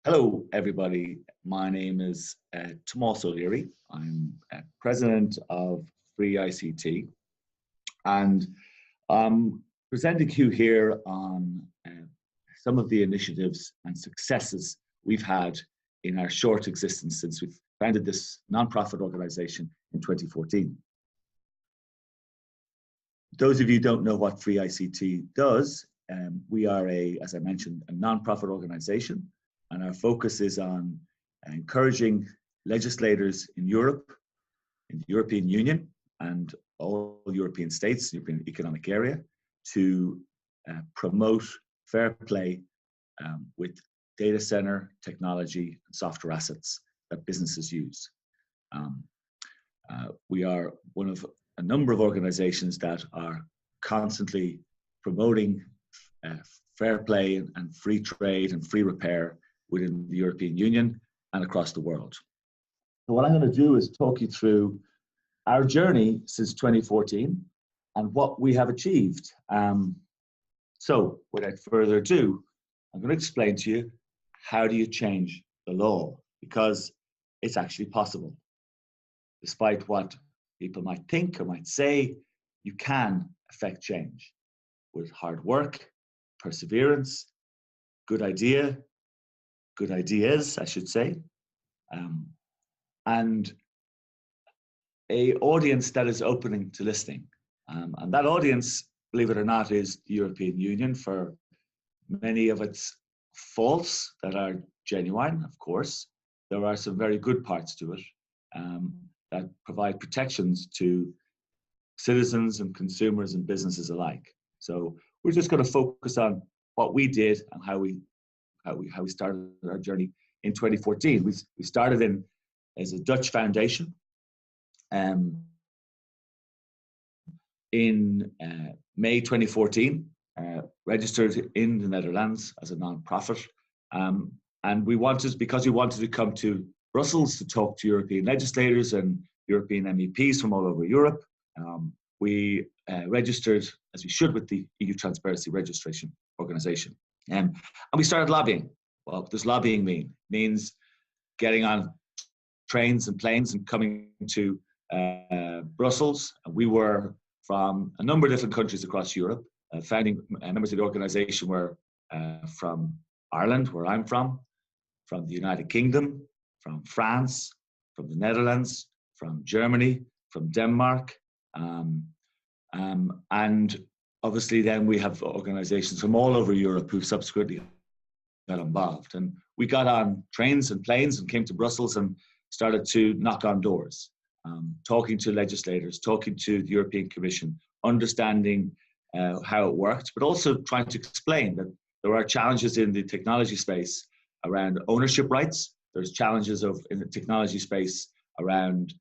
Hello, everybody. My name is Tomás O'Leary. I'm president of Free ICT, and I'm presenting you here on some of the initiatives and successes we've had in our short existence since we've founded this nonprofit organization in 2014. Those of you who don't know what Free ICT does, we are as I mentioned, a nonprofit organization, and our focus is on encouraging legislators in Europe, in the European Union, and all European states, European Economic Area, to promote fair play with data center technology and software assets that businesses use. We are one of a number of organizations that are constantly promoting fair play and free trade and free repair within the European Union and across the world. So what I'm going to do is talk you through our journey since 2014 and what we have achieved. So without further ado, I'm going to explain to you how do you change the law, because it's actually possible. Despite what people might think or might say, you can affect change with hard work, perseverance, good ideas, I should say, and an audience that is opening to listening. And that audience, believe it or not, is the European Union, for many of its faults that are genuine, of course. There are some very good parts to it that provide protections to citizens and consumers and businesses alike. So we're just going to focus on what we did and how we started our journey in 2014. We started as a Dutch foundation in May 2014, registered in the Netherlands as a non-profit. And because we wanted to come to Brussels to talk to European legislators and European MEPs from all over Europe, we registered, as we should, with the EU Transparency Registration Organization. And we started lobbying. Well, what does lobbying mean? It means getting on trains and planes and coming to Brussels. We were from a number of different countries across Europe. Founding members of the organization were from Ireland, where I'm from the United Kingdom, from France, from the Netherlands, from Germany, from Denmark, and obviously then we have organizations from all over Europe who subsequently got involved. And we got on trains and planes and came to Brussels and started to knock on doors, talking to legislators, talking to the European Commission, understanding how it worked, but also trying to explain that there are challenges in the technology space around ownership rights. There's challenges in the technology space around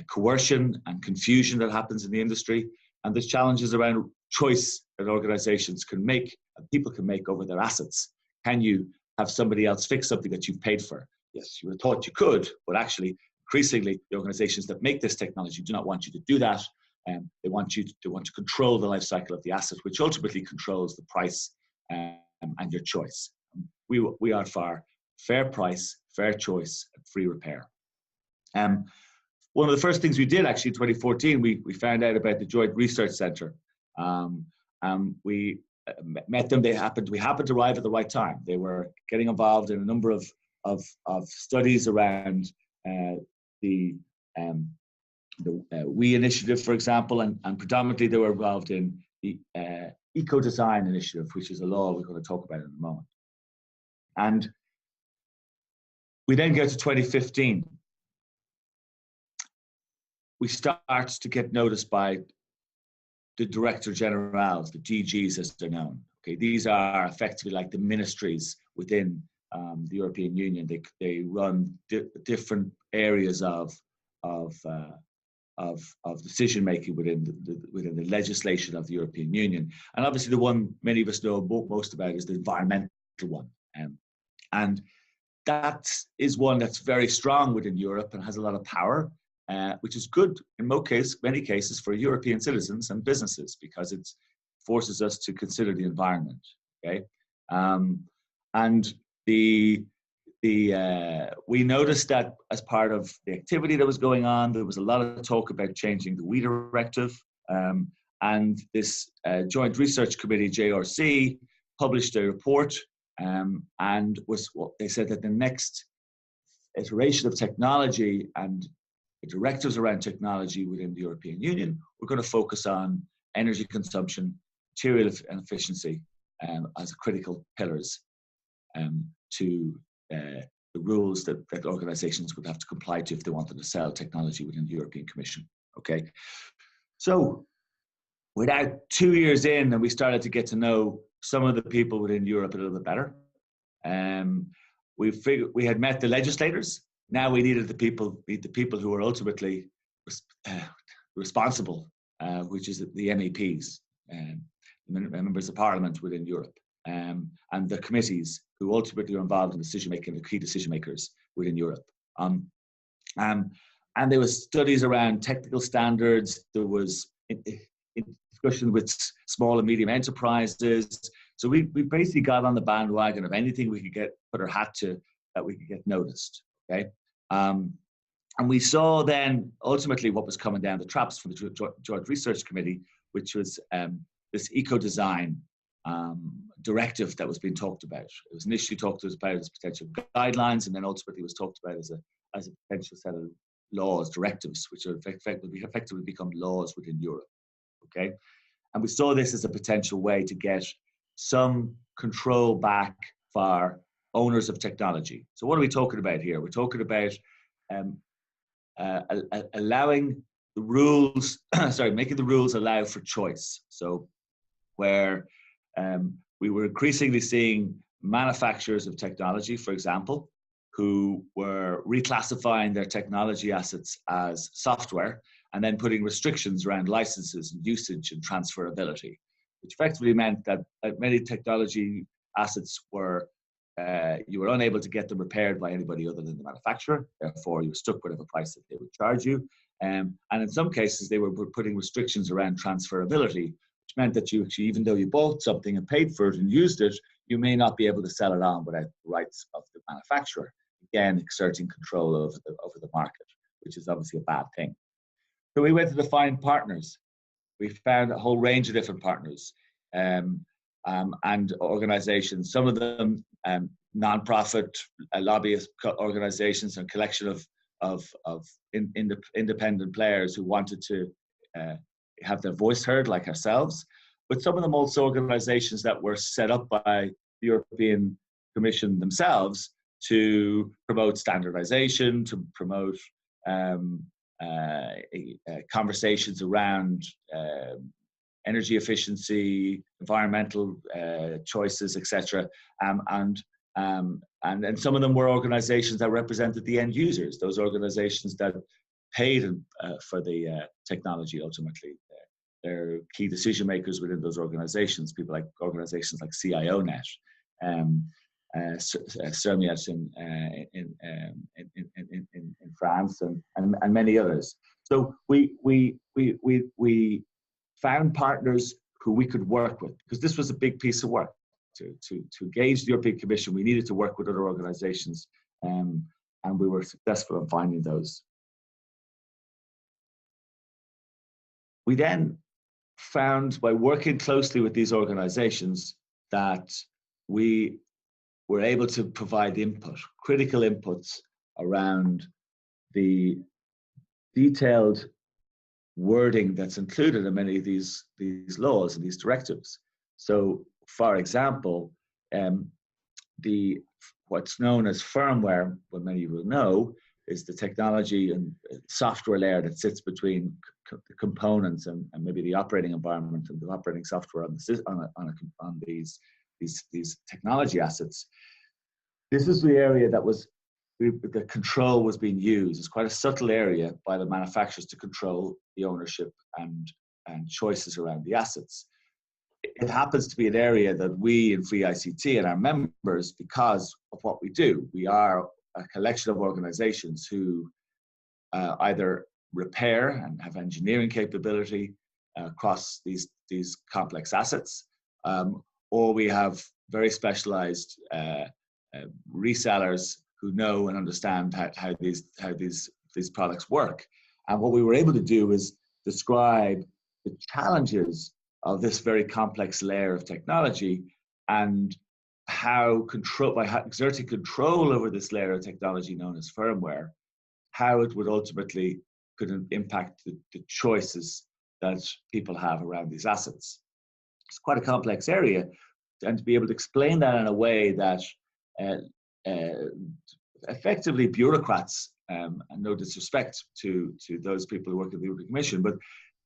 coercion and confusion that happens in the industry. And there's challenges around choice that organizations can make, and people can make over their assets. Can you have somebody else fix something that you've paid for? Yes, you were thought you could, but actually, increasingly, the organizations that make this technology do not want you to do that. They want to control the life cycle of the asset, which ultimately controls the price and your choice. We are for fair price, fair choice, and free repair. One of the first things we did actually in 2014, we found out about the Joint Research Centre. We met them. We happened to arrive at the right time. They were getting involved in a number of studies around the We Initiative, for example, and predominantly they were involved in the Eco-Design Initiative, which is a law we're going to talk about in a moment. And we then go to 2015. We start to get noticed by the Director Generals, the DGs as they're known. Okay, these are effectively like the ministries within the European Union. They run different areas of decision making within the legislation of the European Union. And obviously, the one many of us know most about is the environmental one, and that is one that's very strong within Europe and has a lot of power. Which is good in many cases for European citizens and businesses, because it forces us to consider the environment. Okay, and the we noticed that as part of the activity that was going on, there was a lot of talk about changing the WEEE directive. And this Joint Research Committee, JRC, published a report and they said that the next iteration of technology and the directives around technology within the European Union, we're going to focus on energy consumption, material and efficiency as critical pillars to the rules that organizations would have to comply to if they wanted to sell technology within the European Commission. Okay, so we're now 2 years in and we started to get to know some of the people within Europe a little bit better. We had met the legislators. Now we needed the people who were ultimately responsible, which is the MEPs, members of Parliament within Europe, and the committees who ultimately are involved in decision making, the key decision makers within Europe. And there was studies around technical standards. There was discussion with small and medium enterprises. So we basically got on the bandwagon of anything we could put our hat to that we could get noticed. Okay, and we saw then ultimately what was coming down the traps from the Joint Research Committee, which was this eco-design directive that was being talked about. It was initially talked about as potential guidelines, and then ultimately was talked about as a potential set of laws, directives, which are effectively become laws within Europe. Okay, and we saw this as a potential way to get some control back for owners of technology. So what are we talking about here? We're talking about allowing the rules, making the rules allow for choice. So where we were increasingly seeing manufacturers of technology, for example, who were reclassifying their technology assets as software and then putting restrictions around licenses and usage and transferability, which effectively meant that many technology assets were you were unable to get them repaired by anybody other than the manufacturer. Therefore, you were stuck with whatever price that they would charge you. And in some cases, they were putting restrictions around transferability, which meant that you actually, even though you bought something and paid for it and used it, you may not be able to sell it on without the rights of the manufacturer. Again, exerting control over the market, which is obviously a bad thing. So we went to find partners. We found a whole range of different partners and organizations, some of them non-profit lobbyist organizations and collection of independent players who wanted to have their voice heard, like ourselves, but some of them also organizations that were set up by the European Commission themselves to promote standardization, to promote conversations around energy efficiency, environmental choices, etc. And some of them were organizations that represented the end users, those organizations that paid for the technology ultimately. They're key decision makers within those organizations, people like organizations like CIONet, Sermiat in France, and many others. So we found partners who we could work with, because this was a big piece of work. To engage the European Commission, we needed to work with other organizations, and we were successful in finding those. We then found, by working closely with these organizations, that we were able to provide input, critical inputs around the detailed wording that's included in many of these laws and these directives. So, for example, what's known as firmware, what many of you will know, is the technology and software layer that sits between the components and maybe the operating environment and the operating software on these technology assets. This is the area that the control was being used. It's quite a subtle area by the manufacturers to control the ownership and choices around the assets. It happens to be an area that we in Free ICT and our members, because of what we do, we are a collection of organizations who either repair and have engineering capability across these complex assets, or we have very specialized resellers who know and understand how these products work. And what we were able to do is describe the challenges of this very complex layer of technology, and how by exerting control over this layer of technology known as firmware, how it would ultimately could impact the choices that people have around these assets. It's quite a complex area, and to be able to explain that in a way that effectively bureaucrats, and no disrespect to those people who work at the European Commission, but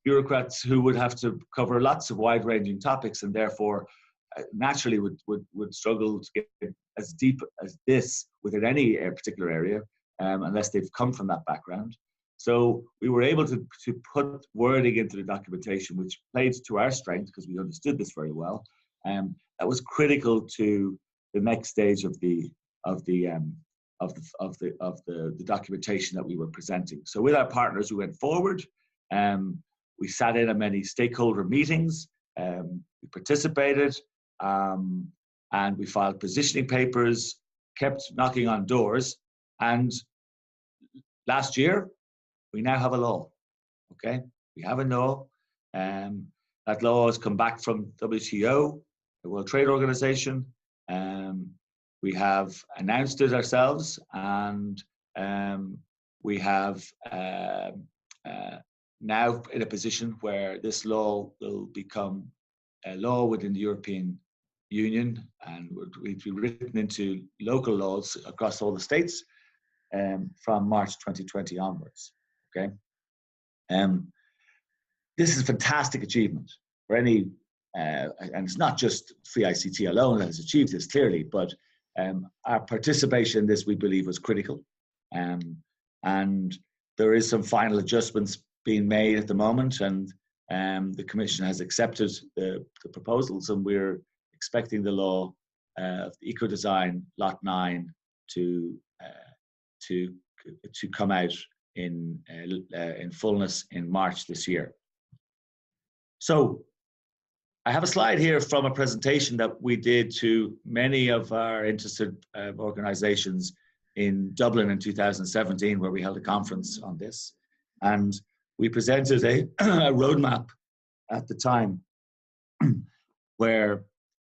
bureaucrats who would have to cover lots of wide-ranging topics, and therefore naturally would struggle to get as deep as this within any particular area, unless they've come from that background. So we were able to put wording into the documentation, which played to our strength because we understood this very well. That was critical to the next stage of the documentation that we were presenting. So with our partners, we went forward. We sat in on many stakeholder meetings. We participated, and we filed positioning papers, kept knocking on doors, and last year we now have a law. Okay, we have a law. That law has come back from WTO, the World Trade Organization. We have announced it ourselves, and we have now in a position where this law will become a law within the European Union, and will be written into local laws across all the states from March 2020 onwards. Okay, this is a fantastic achievement for any, and it's not just Free ICT alone that has achieved this clearly, but our participation in this, we believe, was critical, and there is some final adjustments being made at the moment, and the Commission has accepted the proposals, and we're expecting the law of the Ecodesign Lot 9 to come out in fullness in March this year. So I have a slide here from a presentation that we did to many of our interested organizations in Dublin in 2017, where we held a conference on this. And we presented a roadmap at the time where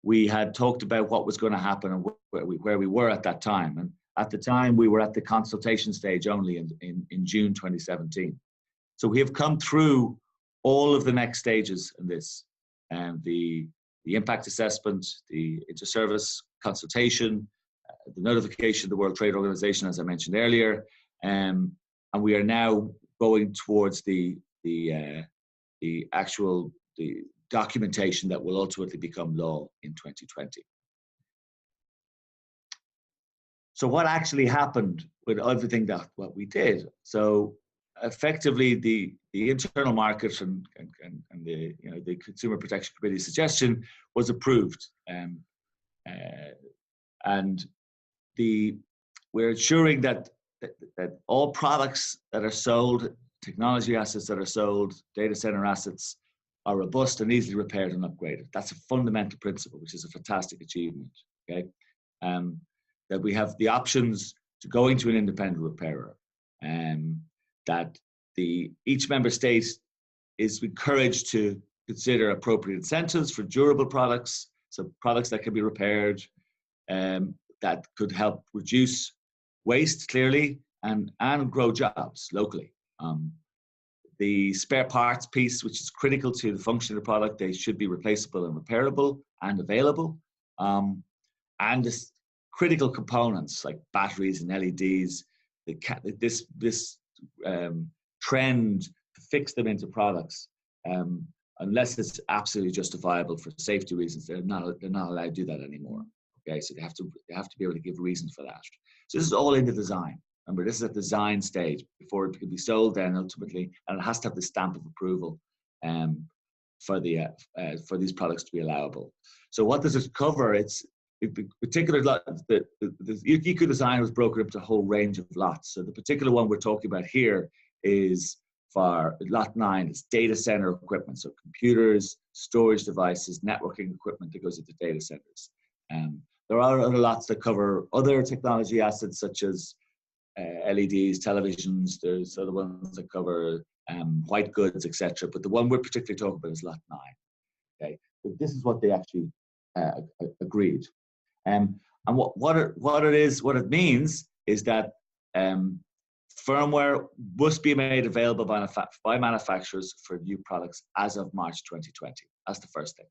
we had talked about what was going to happen and where we were at that time. And at the time, we were at the consultation stage only in June 2017. So we have come through all of the next stages in this, and the impact assessment, the inter-service consultation, the notification of the World Trade Organization, as I mentioned earlier, and we are now going towards the actual documentation that will ultimately become law in 2020. So what actually happened with everything that what we did? So effectively, the internal market and the Consumer Protection Committee suggestion was approved, and we're ensuring that all products that are sold, technology assets that are sold, data center assets, are robust and easily repaired and upgraded. That's a fundamental principle, which is a fantastic achievement. Okay, that we have the options to going to an independent repairer, and that each member state is encouraged to consider appropriate incentives for durable products, so products that can be repaired, that could help reduce waste clearly and grow jobs locally. The spare parts piece, which is critical to the function of the product, they should be replaceable and repairable and available. And this critical components like batteries and LEDs, this trend to fix them into products, unless it's absolutely justifiable for safety reasons, they're not allowed to do that anymore. Okay, so they have to be able to give reasons for that. So this is all in the design. Remember, this is at the design stage before it can be sold then ultimately, and it has to have the stamp of approval for these products to be allowable. So what does it cover? It's in particular, the Ecodesign was broken up to a whole range of lots. So the particular one we're talking about here is for Lot 9, it's data center equipment, so computers, storage devices, networking equipment that goes into data centers. There are other lots that cover other technology assets such as LEDs, televisions. There's other ones that cover white goods, etc. But the one we're particularly talking about is Lot 9. Okay, but this is what they actually agreed. And what it means is that firmware must be made available by manufacturers for new products as of March 2020. That's the first thing.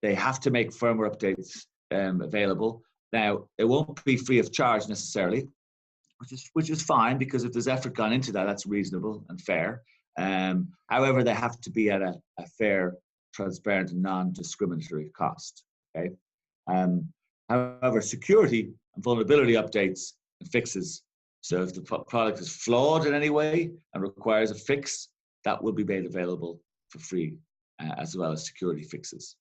They have to make firmware updates available. Now, it won't be free of charge necessarily, which is fine, because if there's effort gone into that, that's reasonable and fair. However, they have to be at a fair, transparent, and non-discriminatory cost. Okay. However, security and vulnerability updates and fixes. So if the product is flawed in any way and requires a fix, that will be made available for free, as well as security fixes.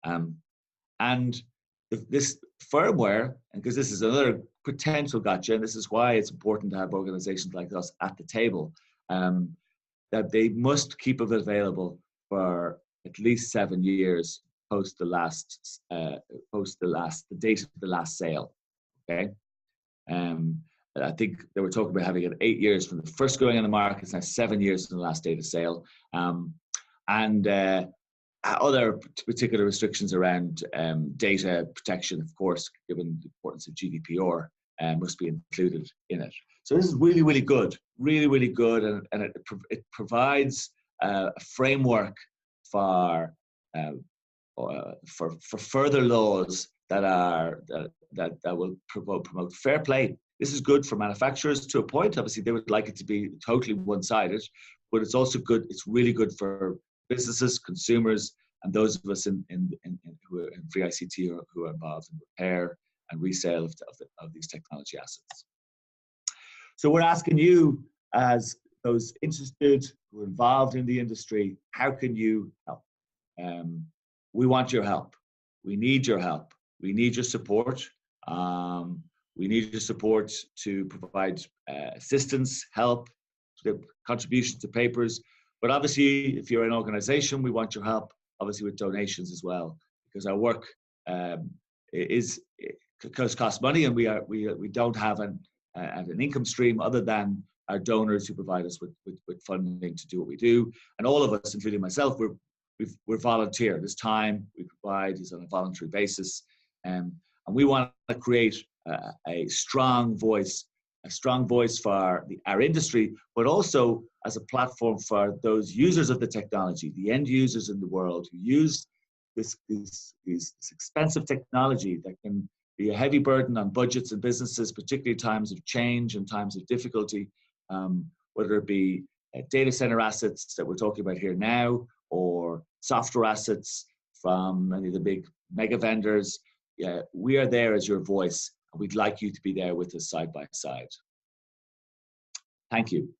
And this firmware, and because this is another potential gotcha, and this is why it's important to have organizations like us at the table, that they must keep it available for at least 7 years post the date of the last sale. Okay. I think they were talking about having it 8 years from the first going on the market. It's now 7 years from the last date of sale. Other particular restrictions around data protection, of course, given the importance of GDPR, must be included in it. So this is really, really good, and it provides a framework for further laws that will promote fair play. This is good for manufacturers to a point. Obviously, they would like it to be totally one-sided, but it's also good. It's really good for businesses, consumers, and those of us who are in free ICT or who are involved in repair and resale of these technology assets. So we're asking you, as those interested, who are involved in the industry, how can you help? We want your help. We need your help. We need your support. We need your support to provide assistance, help, contributions to papers. But obviously, if you're an organization, we want your help, obviously, with donations as well, because our work costs money, and we don't have an income stream other than our donors who provide us with funding to do what we do. And all of us, including myself, we're volunteer. This time we provide is on a voluntary basis, and we want to create a strong voice for our industry, but also as a platform for those users of the technology, the end users in the world who use this expensive technology that can be a heavy burden on budgets and businesses, particularly times of change and times of difficulty, whether it be data center assets that we're talking about here now, or software assets from many of the big mega vendors. Yeah, we are there as your voice, and we'd like you to be there with us side by side. Thank you.